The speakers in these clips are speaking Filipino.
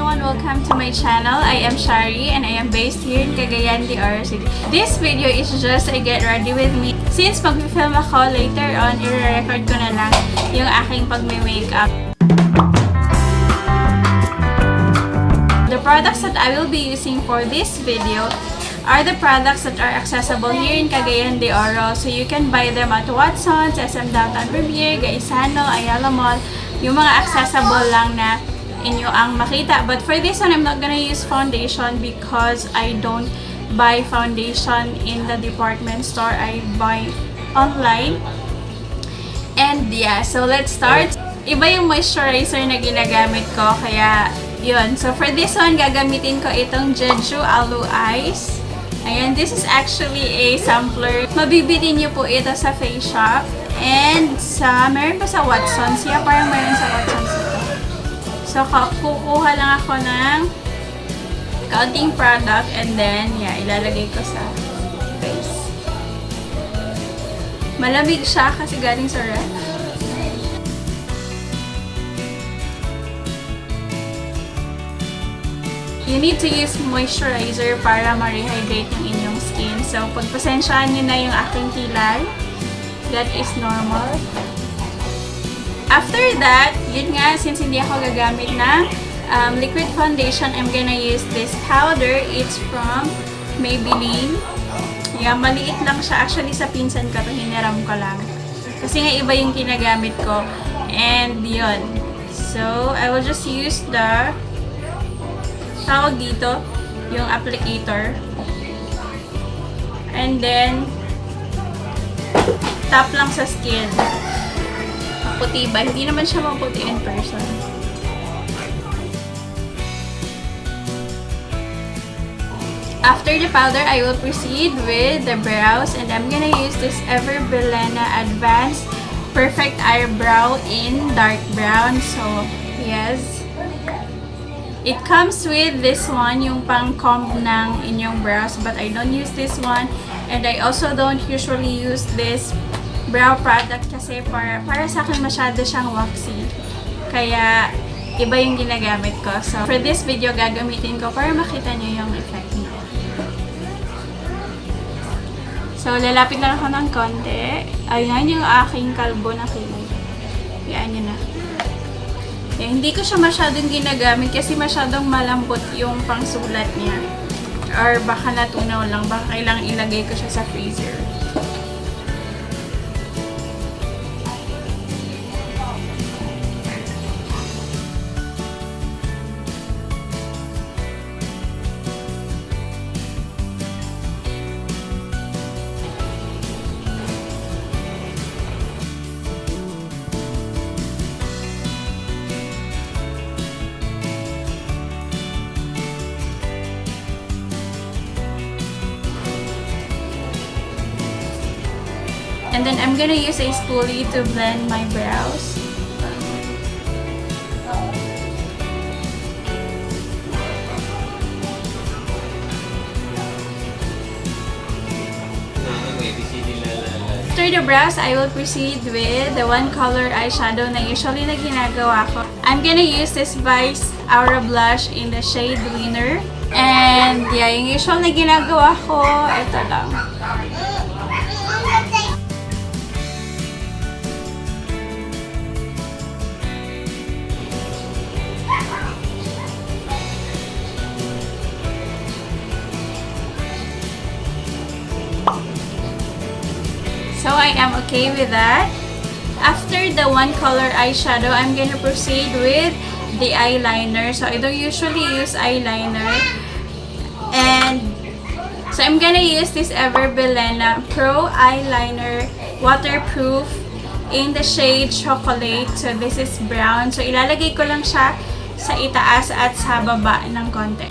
everyone, welcome to my channel. I am Shari and I am based here in Cagayan de Oro City. This video is just a get ready with me. Since mag-film ako later on, i-record ko na lang yung aking pag-makeup. The products that I will be using for this video are the products that are accessible here in Cagayan de Oro. So you can buy them at Watson's, SM Downtown Rivier, Gaisano, Ayala Mall. Yung mga accessible lang na inyo ang makita. But for this one, I'm not gonna use foundation because I don't buy foundation in the department store. I buy online. And yeah, so let's start. Iba yung moisturizer na ginagamit ko, kaya yun. So for this one, gagamitin ko itong Jeju Aloe Eyes. Ayan, this is actually a sampler. Mabibili niyo po ito sa Face Shop. And meron pa sa Watson's. Yeah, parang meron sa Watson's ito. So, kukuha lang ako ng kaunting product and then, yeah, ilalagay ko sa face. Malamig siya kasi galing sa ref. You need to use moisturizer para ma-rehydrate yung inyong skin. So, pagpasensyaan nyo na yung aking kilay. That is normal. After that, yun nga, since hindi ako gagamit ng liquid foundation, I'm gonna use this powder. It's from Maybelline. Yeah, maliit lang siya. Actually, sa pinsan ko to, hiniram ko lang. Kasi nga iba yung kinagamit ko. And yun. So, I will just use the tawag dito, yung applicator. And then, tap lang sa skin. Maputi ba? Hindi naman siya maputi in person. After the powder, I will proceed with the brows. And I'm gonna use this Ever Belena Advanced Perfect Eyebrow in dark brown. So, yes. It comes with this one, yung pang-comb ng inyong brows, but I don't use this one. And I also don't usually use this brow product kasi para sa akin masyado siyang waxy. Kaya, iba yung ginagamit ko. So, for this video, gagamitin ko para makita nyo yung effect niya. So, lalapit lang ako ng konti. Ayan yung aking kalbo na kilay. Ayan yun na. Hindi ko siya masyadong ginagamit kasi masyadong malambot yung pangsulat niya. Or baka natunaw lang. Baka kailangang ilagay ko siya sa freezer. And then I'm gonna use a spoolie to blend my brows. After the brows, I will proceed with the one color eyeshadow na usually na ginagawa ko. I'm gonna use this Vice Aura Blush in the shade Winner. And yeah, yung usual na ginagawa ko, ito lang. So I am okay with that. After the one color eyeshadow, I'm gonna proceed with the eyeliner. So I don't usually use eyeliner. And so I'm gonna use this Ever Belena Pro Eyeliner Waterproof in the shade Chocolate. So this is brown. So ilalagay ko lang siya sa itaas at sa baba ng konti.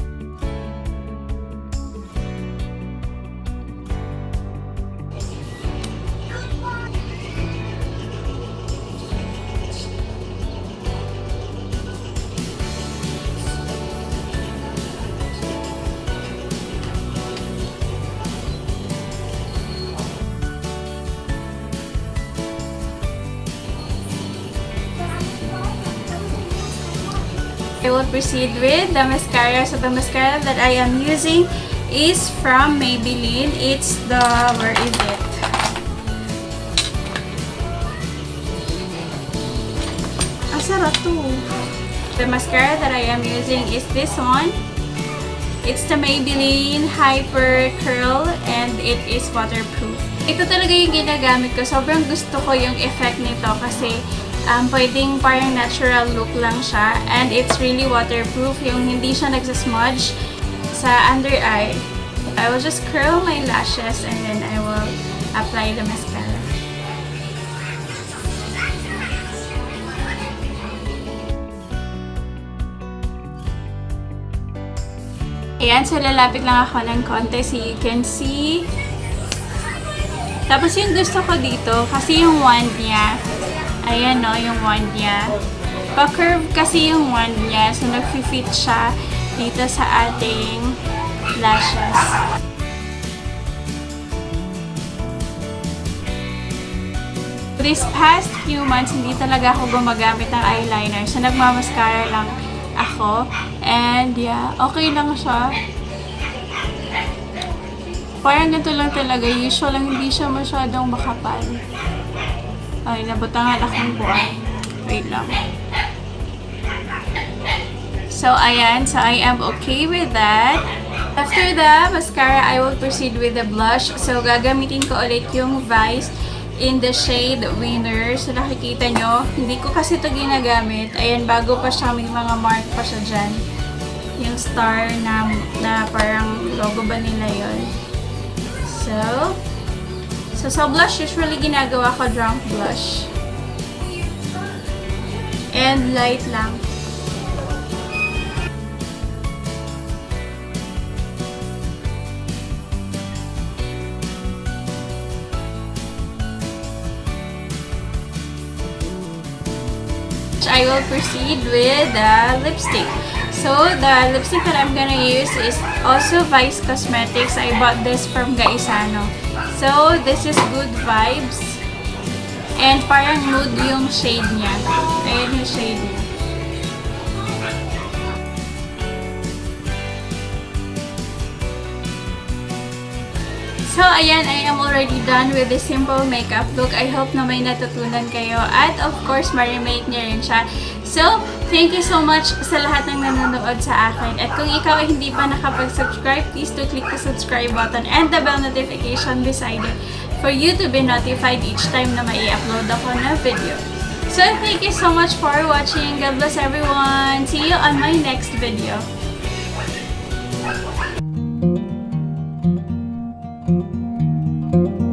I will proceed with the mascara. So the mascara that I am using is from Maybelline. It's the, where is it? Sarap to. The mascara that I am using is this one. It's the Maybelline Hyper Curl and it is waterproof. Ito talaga yung ginagamit ko. Sobrang gusto ko yung effect nito kasi pwedeng parang natural look lang siya and it's really waterproof. Yung hindi siya nagsasmudge sa under eye. I will just curl my lashes and then I will apply the mascara. Ayan, so lalapit lang ako ng konti so you can see. Tapos yung gusto ko dito, kasi yung wand niya, ayan no, yung wand niya. Pa-curve kasi yung wand niya, so nag-fit siya dito sa ating lashes. This past few months, hindi talaga ako gumagamit ng eyeliner, so nagmamascara lang ako. And yeah, okay lang siya. Parang ganito lang talaga. Usual lang, hindi siya masyadong makapal. Ay, nabutangan akong buwan. Wait lang. So, ayan. So, I am okay with that. After the mascara, I will proceed with the blush. So, gagamitin ko ulit yung Vice in the shade Winner. So, nakikita nyo, hindi ko kasi ito ginagamit. Ayan, bago pa siya, may mga mark pa siya dyan. Yung star na parang logo ba nila yun. So sa blush, usually ginagawa ko drunk blush. And light lang. I will proceed with the lipstick. So, the lipstick that I'm gonna use is also Vice Cosmetics. I bought this from Gaisano. So, this is Good Vibes. And parang nude yung shade niya. Ayan yung shade niya. So, ayan, I am already done with the simple makeup look. I hope na may natutunan kayo. At, of course, ma-remake niya rin siya. So, thank you so much sa lahat ng nanonood sa akin. At kung ikaw ay hindi pa nakapag-subscribe, please do click the subscribe button and the bell notification beside it for you to be notified each time na may i-upload ako na video. So, thank you so much for watching. God bless everyone. See you on my next video. Thank you.